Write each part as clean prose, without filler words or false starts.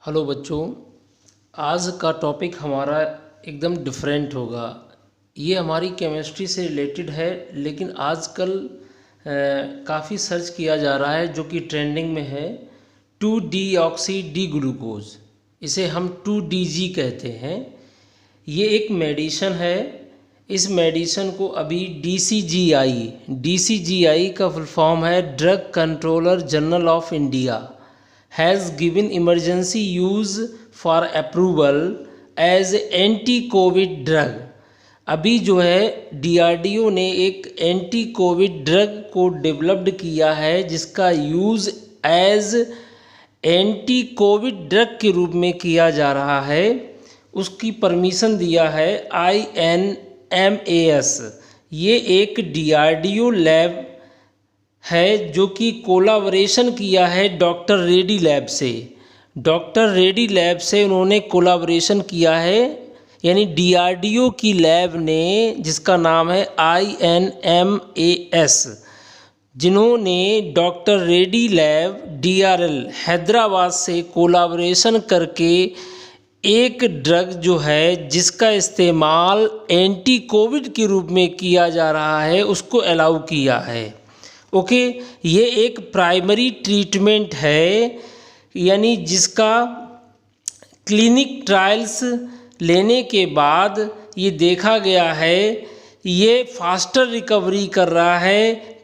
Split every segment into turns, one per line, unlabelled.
Hello बच्चों, आज का टॉपिक हमारा एकदम डिफरेंट होगा। ये हमारी केमिस्ट्री से रिलेटेड है, लेकिन आजकल काफ़ी सर्च किया जा रहा है जो कि ट्रेंडिंग में है। 2-डीऑक्सी डी ग्लूकोज, इसे हम 2DG कहते हैं। ये एक मेडिसन है। इस मेडिसन को अभी DCGI का फुल फॉर्म है drug controller general of India has given emergency use for approval as anti Covid drug. अभी जो है DRDO ने एक एंटी कोविड ड्रग को डेवलप्ड किया है जिसका use as anti Covid drug के रूप में किया जा रहा है। उसकी परमिशन दिया है INMAS। ये एक DRDO लैब है जो कि कोलाबोरेशन किया है डॉक्टर रेड्डी लैब से। डॉक्टर रेड्डी लैब से उन्होंने कोलाबोरेशन किया है, यानी DRDO की लैब ने, जिसका नाम है INMAS, जिन्होंने doctor Reddy lab DRL Hyderabad से कोलाबोरेशन करके एक ड्रग जो है जिसका इस्तेमाल एंटी कोविड के रूप में किया जा रहा है उसको अलाउ किया है। ओके, ये एक प्राइमरी ट्रीटमेंट है, यानी जिसका क्लिनिक ट्रायल्स लेने के बाद ये देखा गया है ये फास्टर रिकवरी कर रहा है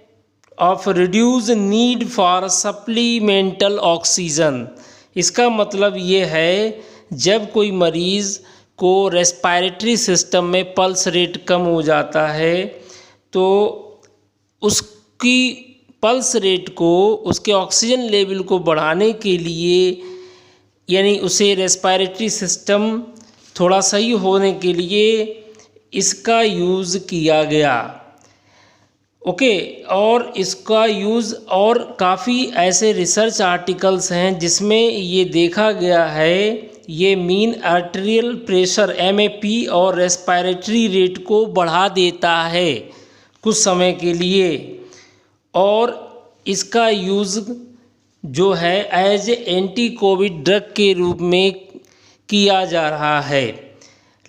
of reduce need for supplemental oxygen. इसका मतलब ये है जब कोई मरीज़ को रेस्पिरेटरी सिस्टम में पल्स रेट कम हो जाता है तो उसकी पल्स रेट को, उसके ऑक्सीजन लेवल को बढ़ाने के लिए, यानी उसे रेस्पिरेटरी सिस्टम थोड़ा सही होने के लिए इसका यूज़ किया गया। ओके, और इसका यूज़ और काफ़ी ऐसे रिसर्च आर्टिकल्स हैं जिसमें ये देखा गया है ये मीन आर्टेरियल प्रेशर MAP और रेस्पिरेटरी रेट को बढ़ा देता है कुछ समय के लिए, और इसका यूज़ जो है एज एंटी कोविड ड्रग के रूप में किया जा रहा है।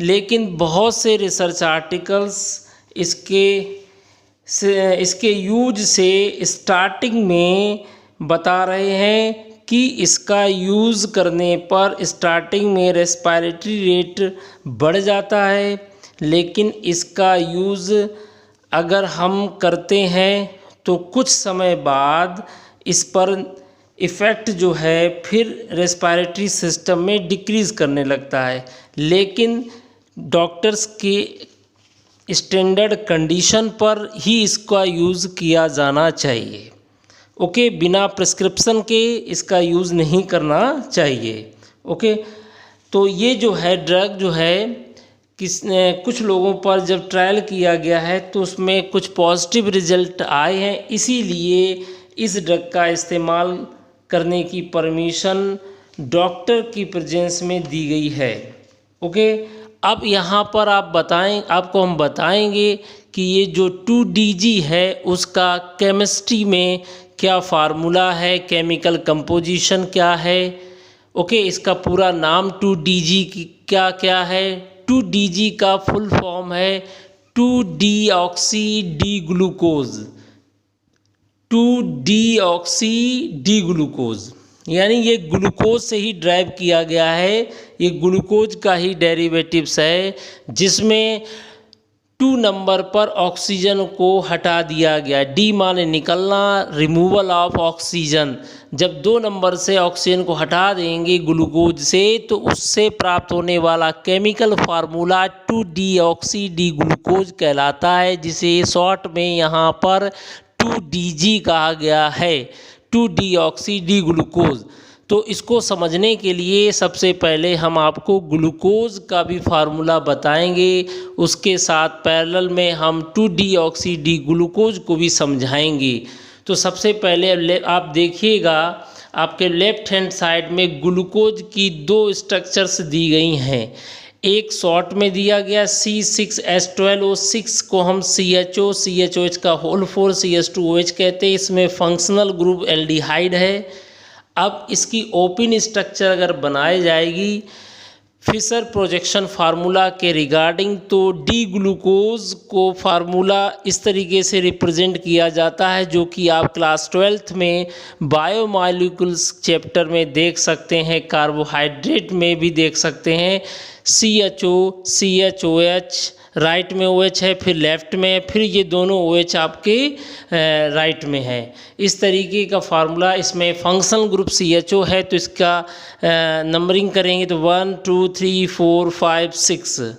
लेकिन बहुत से रिसर्च आर्टिकल्स इसके यूज से स्टार्टिंग में बता रहे हैं कि इसका यूज़ करने पर स्टार्टिंग में रेस्पिरेटरी रेट बढ़ जाता है, लेकिन इसका यूज़ अगर हम करते हैं तो कुछ समय बाद इस पर इफ़ेक्ट जो है फिर रेस्पिरेटरी सिस्टम में डिक्रीज़ करने लगता है। लेकिन डॉक्टर्स के स्टैंडर्ड कंडीशन पर ही इसका यूज़ किया जाना चाहिए। ओके, बिना प्रिस्क्रिप्शन के इसका यूज़ नहीं करना चाहिए। ओके, तो ये जो है ड्रग जो है कुछ लोगों पर जब ट्रायल किया गया है तो उसमें कुछ पॉजिटिव रिजल्ट आए हैं, इसीलिए इस ड्रग का इस्तेमाल करने की परमिशन डॉक्टर की प्रेजेंस में दी गई है। ओके, अब यहाँ पर आपको हम बताएंगे कि ये जो 2DG है उसका केमिस्ट्री में क्या फार्मूला है, केमिकल कंपोजिशन क्या है। ओके, इसका पूरा नाम 2DG की क्या क्या है। 2DG का फुल फॉर्म है 2-डीऑक्सी डी ग्लूकोज। 2-डीऑक्सी डी ग्लूकोज, यानी ये ग्लूकोज से ही ड्राइव किया गया है, ये ग्लूकोज का ही डेरिवेटिव्स है, जिसमें 2 नंबर पर ऑक्सीजन को हटा दिया गया। D माने निकलना, रिमूवल ऑफ ऑक्सीजन। जब 2 नंबर से ऑक्सीजन को हटा देंगे ग्लूकोज से तो उससे प्राप्त होने वाला केमिकल फार्मूला 2-डीऑक्सी डी ग्लूकोज कहलाता है, जिसे शॉर्ट में यहाँ पर 2DG कहा गया है, 2-डीऑक्सी डी ग्लूकोज। तो इसको समझने के लिए सबसे पहले हम आपको ग्लूकोज का भी फार्मूला बताएंगे, उसके साथ पैरेलल में हम 2-डीऑक्सी डी ग्लूकोज को भी समझाएंगे। तो सबसे पहले आप देखिएगा आपके लेफ्ट हैंड साइड में ग्लूकोज की 2 स्ट्रक्चर्स दी गई हैं। एक शॉर्ट में दिया गया C6H12O6 को हम CHOH का होल 4 CH2OH कहते हैं। इसमें फंक्शनल ग्रुप एल्डिहाइड है। अब इसकी ओपन स्ट्रक्चर अगर बनाई जाएगी फिशर प्रोजेक्शन फार्मूला के रिगार्डिंग, तो डी ग्लूकोज को फार्मूला इस तरीके से रिप्रेजेंट किया जाता है, जो कि आप क्लास 12th में बायोमॉलिक्यूल्स चैप्टर में देख सकते हैं, कार्बोहाइड्रेट में भी देख सकते हैं। CHO CHOH, राइट में OH है, फिर लेफ्ट में है, फिर ये दोनों OH आपके राइट में है। इस तरीके का फार्मूला, इसमें फंक्शनल ग्रुप CHO है, तो इसका नंबरिंग करेंगे तो 1 2 3 4 5 6।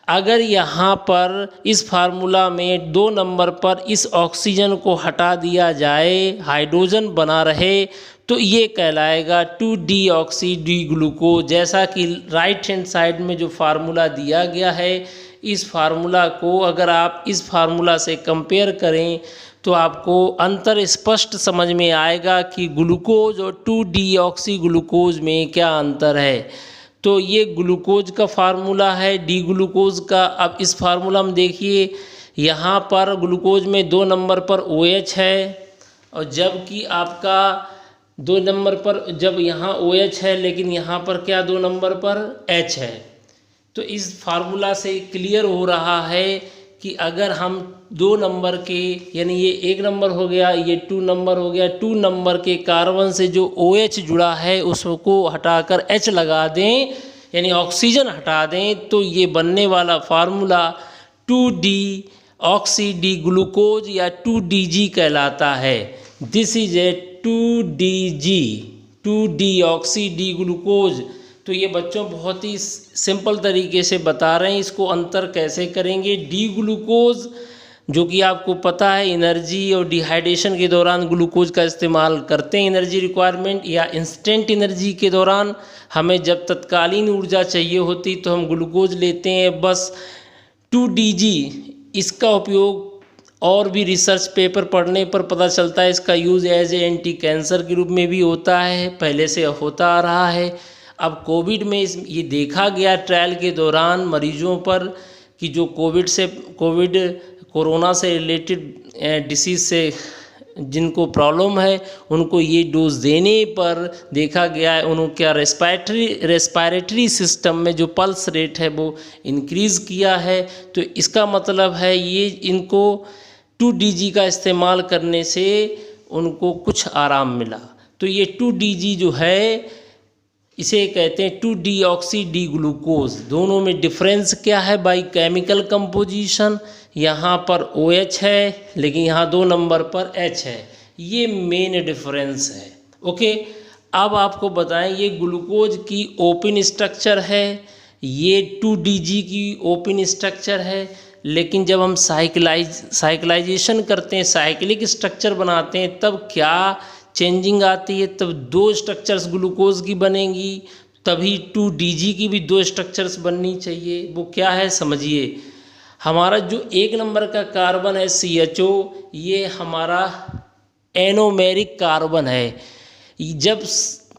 अगर यहाँ पर इस फार्मूला में 2 नंबर पर इस ऑक्सीजन को हटा दिया जाए, हाइड्रोजन बना रहे, तो ये कहलाएगा 2-डीऑक्सी डी ग्लूकोज। जैसा कि राइट हैंड साइड में जो फार्मूला दिया गया है, इस फार्मूला को अगर आप इस फार्मूला से कंपेयर करें तो आपको अंतर स्पष्ट समझ में आएगा कि ग्लूकोज और 2-डीऑक्सी ग्लूकोज में क्या अंतर है। तो ये ग्लूकोज का फार्मूला है, डी ग्लूकोज का। अब इस फार्मूला में देखिए, यहाँ पर ग्लूकोज में 2 नंबर पर OH है, और जबकि आपका 2 नंबर पर जब यहाँ OH है, लेकिन यहाँ पर क्या 2 नंबर पर H है। तो इस फार्मूला से क्लियर हो रहा है कि अगर हम 2 नंबर के, यानी ये 1 नंबर हो गया, ये 2 नंबर हो गया, 2 नंबर के कार्बन से जो OH जुड़ा है उसको हटाकर H लगा दें, यानी ऑक्सीजन हटा दें, तो ये बनने वाला फार्मूला 2-डीऑक्सी डी ग्लूकोज या 2DG कहलाता है। This is a 2DG, two deoxy D glucose. तो ये बच्चों बहुत ही सिंपल तरीके से बता रहे हैं, इसको अंतर कैसे करेंगे। डी ग्लूकोज, जो कि आपको पता है एनर्जी और डिहाइड्रेशन के दौरान ग्लूकोज का इस्तेमाल करते हैं, एनर्जी रिक्वायरमेंट या इंस्टेंट एनर्जी के दौरान हमें जब तत्कालीन ऊर्जा चाहिए होती तो हम ग्लूकोज लेते हैं बस। 2DG, इसका उपयोग और भी रिसर्च पेपर पढ़ने पर पता चलता है, इसका use as a anti cancer के रूप में भी होता है, पहले से होता आ रहा है। अब कोविड में ये देखा गया ट्रायल के दौरान मरीजों पर कि जो कोरोना से रिलेटेड डिसीज़ से जिनको प्रॉब्लम है, उनको ये डोज देने पर देखा गया है उन्होंने क्या रेस्पायरेटरी सिस्टम में जो पल्स रेट है वो इंक्रीज़ किया है। तो इसका मतलब है ये इनको 2DG का इस्तेमाल करने से उनको कुछ आराम मिला। तो ये 2DG जो है इसे कहते हैं 2-डीऑक्सी डी ग्लूकोज। दोनों में डिफरेंस क्या है? बाई केमिकल कंपोजिशन, यहाँ पर OH है लेकिन यहाँ 2 नंबर पर H है, ये मेन डिफरेंस है। ओके, अब आपको बताएं ये ग्लूकोज की ओपन स्ट्रक्चर है, ये 2DG की ओपन स्ट्रक्चर है, लेकिन जब हम साइक्लाइजेशन करते हैं, साइक्लिक स्ट्रक्चर बनाते हैं, तब क्या चेंजिंग आती है? तब 2 स्ट्रक्चर्स ग्लूकोज की बनेंगी, तभी 2DG की भी 2 स्ट्रक्चर्स बननी चाहिए। वो क्या है समझिए। हमारा जो 1 नंबर का कार्बन है CHO, ये हमारा एनोमेरिक कार्बन है। जब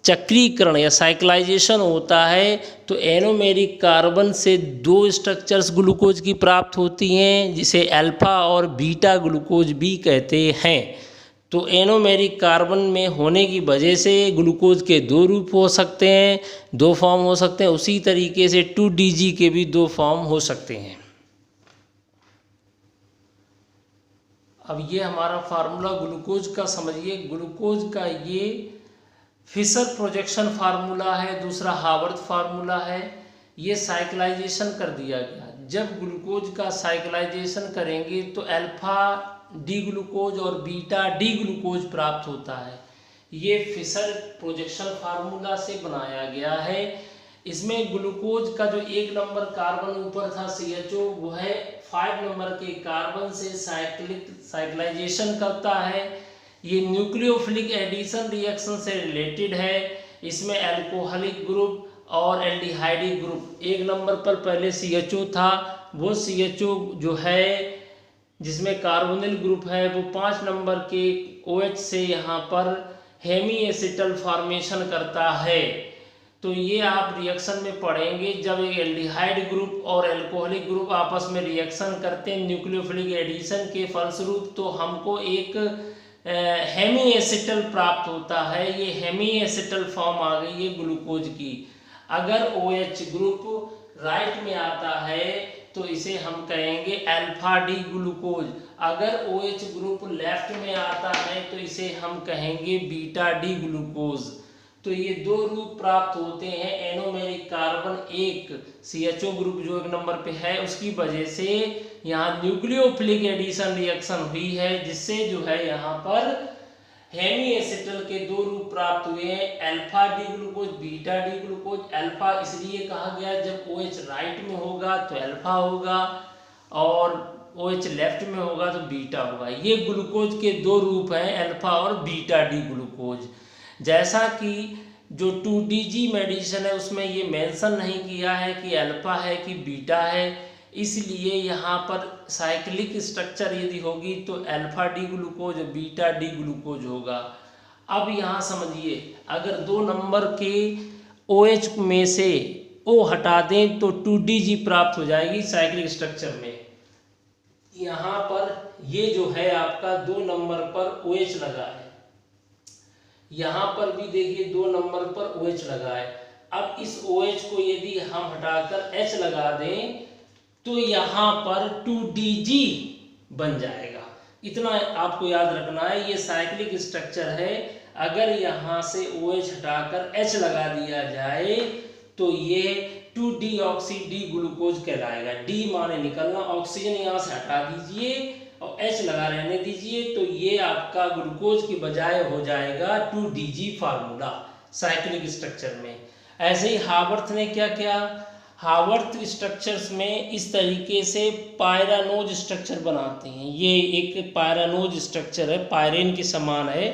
चक्रीकरण या साइक्लाइजेशन होता है तो एनोमेरिक कार्बन से 2 स्ट्रक्चर्स ग्लूकोज की प्राप्त होती हैं, जिसे अल्फा और बीटा ग्लूकोज भी कहते हैं। तो एनोमेरिक कार्बन में होने की वजह से ग्लूकोज के 2 रूप हो सकते हैं, 2 फॉर्म हो सकते हैं। उसी तरीके से 2DG के भी 2 फॉर्म हो सकते हैं। अब ये हमारा फार्मूला ग्लूकोज का समझिए। ग्लूकोज का ये फिशर प्रोजेक्शन फार्मूला है, दूसरा हावर्थ फार्मूला है। ये साइक्लाइजेशन कर दिया गया। जब ग्लूकोज का साइक्लाइजेशन करेंगे तो अल्फा डी ग्लूकोज और बीटा डी ग्लूकोज प्राप्त होता है। ये फिशर प्रोजेक्शन फार्मूला से बनाया गया है। इसमें ग्लूकोज का जो 1 नंबर कार्बन ऊपर था CHO, वो है 5 नंबर के कार्बन से साइक्लाइजेशन करता है। ये न्यूक्लियोफिलिक एडिशन रिएक्शन से रिलेटेड है। इसमें अल्कोहलिक ग्रुप और एल्डिहाइडिक ग्रुप, 1 नंबर पर पहले CHO था, वो CHO जो है जिसमें कार्बोनिल ग्रुप है, वो 5 नंबर के OH से यहाँ पर हेमी एसिटल फॉर्मेशन करता है। तो ये आप रिएक्शन में पढ़ेंगे, जब एक एल्डिहाइड ग्रुप और अल्कोहलिक ग्रुप आपस में रिएक्शन करते हैं न्यूक्लियोफिलिक एडिशन के फलस्वरूप, तो हमको एक हेमी एसिटल प्राप्त होता है। ये हेमी एसिटल फॉर्म आ गई है ग्लूकोज की। अगर OH ग्रुप राइट में आता है तो इसे हम कहेंगे अल्फा डी ग्लूकोज। अगर OH ग्रुप लेफ्ट में आता है तो इसे हम कहेंगे बीटा डी ग्लूकोज। तो ये दो रूप प्राप्त होते हैं एनोमेरिक कार्बन एक CHO ग्रुप जो 1 नंबर पे है उसकी वजह से यहाँ न्यूक्लियोफिलिक एडिशन रिएक्शन हुई है, जिससे जो है यहाँ पर हेमी एसिटल के दो रूप प्राप्त हुए हैं, alpha D glucose beta D glucose. Alpha इसलिए कहा गया जब OH राइट में होगा तो अल्फा होगा और OH लेफ्ट में होगा तो बीटा होगा। ये ग्लूकोज के दो रूप हैं अल्फा और बीटा डी ग्लूकोज। जैसा कि जो 2DG मेडिसिन है उसमें ये मेंशन नहीं किया है कि अल्फा है कि बीटा है, इसलिए यहाँ पर साइक्लिक स्ट्रक्चर यदि होगी तो alpha D glucose beta D glucose होगा। अब यहाँ समझिए, अगर 2 नंबर के OH में से O हटा दें तो 2DG प्राप्त हो जाएगी साइक्लिक स्ट्रक्चर में। यहाँ पर ये जो है आपका 2 नंबर पर OH लगा है, यहाँ पर भी देखिए 2 नंबर पर OH लगा है। अब इस OH को यदि हम हटाकर H लगा दें तो यहाँ पर 2DG बन जाएगा। इतना आपको याद रखना है, ये साइक्लिक स्ट्रक्चर है। अगर यहाँ से OH हटाकर H लगा दिया जाए तो ये 2-डीऑक्सी डी ग्लूकोज कहलाएगा। डी माने निकलना, ऑक्सीजन यहाँ से हटा दीजिए और H लगा रहने दीजिए तो ये आपका ग्लूकोज की बजाय हो जाएगा 2DG फार्मूला साइक्लिक स्ट्रक्चर में। ऐसे ही हावर्थ ने क्या किया, हावर्थ स्ट्रक्चर्स में इस तरीके से पायरानोज स्ट्रक्चर बनाते हैं। ये एक पायरानोज स्ट्रक्चर है, पायरेन के समान है।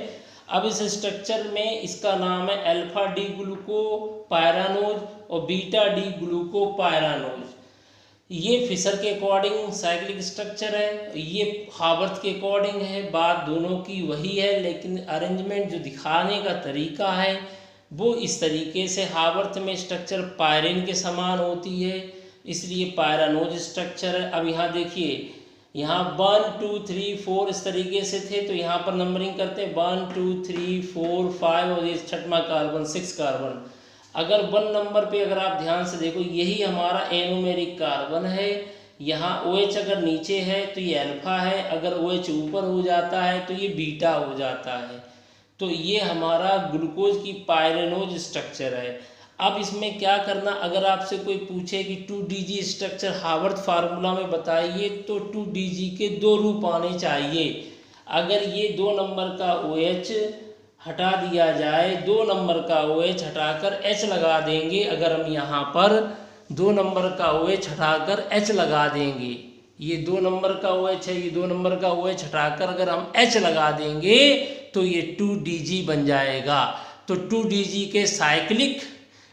अब इस स्ट्रक्चर में इसका नाम है अल्फा डी ग्लूको पायरानोज और बीटा डी ग्लूको पायरानोज। ये फिशर के अकॉर्डिंग साइक्लिक स्ट्रक्चर है, ये हावर्थ के अकॉर्डिंग है। बात दोनों की वही है, लेकिन अरेंजमेंट जो दिखाने का तरीका है वो इस तरीके से हावर्थ में स्ट्रक्चर पायरेन के समान होती है, इसलिए पायरानोज स्ट्रक्चर है। अब यहाँ देखिए, यहाँ 1 2 3 4 इस तरीके से थे तो यहाँ पर नंबरिंग करते हैं 1 2 3 4 5 और ये छठवां कार्बन 6 कार्बन। अगर 1 नंबर पे अगर आप ध्यान से देखो, यही हमारा एनोमेरिक कार्बन है। यहाँ OH अगर नीचे है तो ये अल्फा है, अगर OH ऊपर हो जाता है तो ये बीटा हो जाता है। तो ये हमारा ग्लूकोज की पायरेनोज स्ट्रक्चर है। अब इसमें क्या करना, अगर आपसे कोई पूछे कि 2DG स्ट्रक्चर हावर्थ फार्मूला में बताइए तो 2DG के दो रूप आने चाहिए। अगर ये 2 नंबर का OH हटा दिया जाए, 2 नंबर का OH हटाकर H लगा देंगे, अगर हम यहाँ पर 2 नंबर का OH हटाकर H लगा देंगे, ये 2 नंबर का OH है, ये 2 नंबर का OH हटाकर अगर हम H लगा देंगे तो ये 2DG बन जाएगा। तो 2DG के साइक्लिक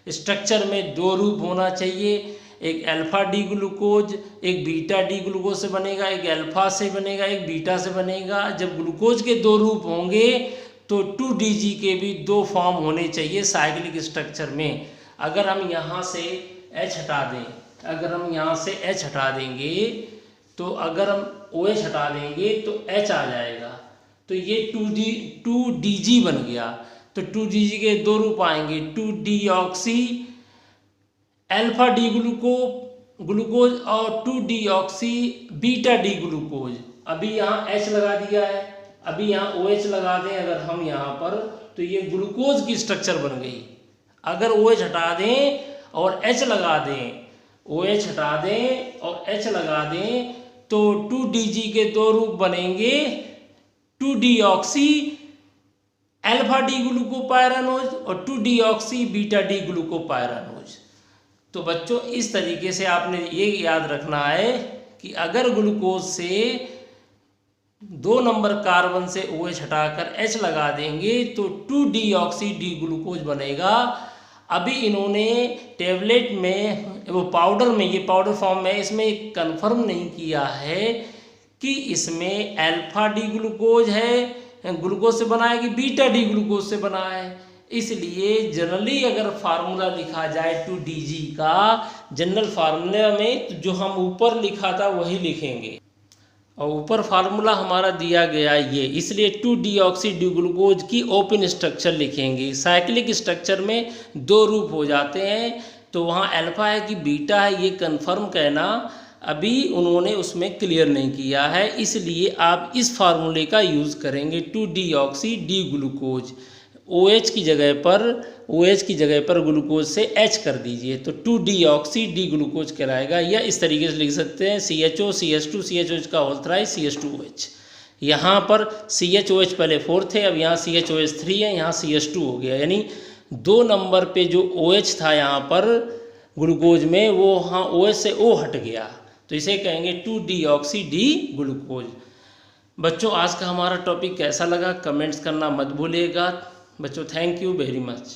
स्ट्रक्चर में दो रूप होना चाहिए, एक अल्फा डी ग्लूकोज एक बीटा डी ग्लूकोज से बनेगा, एक अल्फा से बनेगा एक बीटा से बनेगा। जब ग्लूकोज के दो रूप होंगे तो 2DG के भी 2 फॉर्म होने चाहिए साइक्लिक स्ट्रक्चर में। अगर हम यहाँ से H हटा दें, अगर हम यहाँ से H हटा देंगे तो अगर हम OH हटा देंगे तो H आ जाएगा, तो ये 2DG बन गया। तो 2DG के दो रूप आएंगे, 2-डीऑक्सी अल्फा डी ग्लूकोज और 2-डीऑक्सी बीटा डी ग्लूकोज। अभी यहाँ H लगा दिया है, अभी यहाँ OH लगा दें अगर हम यहाँ पर तो ये ग्लूकोज की स्ट्रक्चर बन गई। अगर OH हटा दें और H लगा दें, OH हटा दें और H लगा दें तो 2DG के दो रूप बनेंगे, 2-डीऑक्सी अल्फा डी ग्लूकोपायरानोज और 2-डीऑक्सी बीटा डी ग्लूकोपायरानोज। तो बच्चों इस तरीके से आपने ये याद रखना है कि अगर ग्लूकोज से 2 नंबर कार्बन से OH हटाकर H लगा देंगे तो 2-डीऑक्सी डी ग्लूकोज बनेगा। अभी इन्होंने टेबलेट में वो पाउडर में, ये पाउडर फॉर्म में, इसमें कंफर्म नहीं किया है कि इसमें अल्फा डी ग्लूकोज है, ग्लूकोज से बना है कि बीटा डी ग्लूकोज से बना है। इसलिए जनरली अगर फार्मूला लिखा जाए 2DG का जनरल फार्मूला में तो जो हम ऊपर लिखा था वही लिखेंगे। और ऊपर फार्मूला हमारा दिया गया ये, इसलिए 2-डीऑक्सी डी ग्लूकोज की ओपन स्ट्रक्चर लिखेंगे। साइक्लिक स्ट्रक्चर में 2 रूप हो जाते हैं, तो वहाँ अल्फा है कि बीटा है ये कंफर्म कहना अभी उन्होंने उसमें क्लियर नहीं किया है, इसलिए आप इस फार्मूले का यूज़ करेंगे 2-डीऑक्सी डी ग्लूकोज। OH की जगह पर ग्लूकोज से H कर दीजिए तो 2-डीऑक्सी डी ग्लूकोज कहलाएगा, या इस तरीके से लिख सकते हैं CHO CH2 CHOH का होल थ्राइस CH2OH। यहाँ पर CHOH पहले 4 थे, अब यहाँ CHOH 3 है, यहाँ CH2 हो गया, यानी 2 नंबर पे जो OH था यहाँ पर ग्लूकोज में वो हाँ OH से O हट गया, तो इसे कहेंगे 2-डीऑक्सी डी ग्लूकोज। बच्चों आज का हमारा टॉपिक कैसा लगा कमेंट्स करना मत भूलिएगा। बच्चों थैंक यू वेरी मच।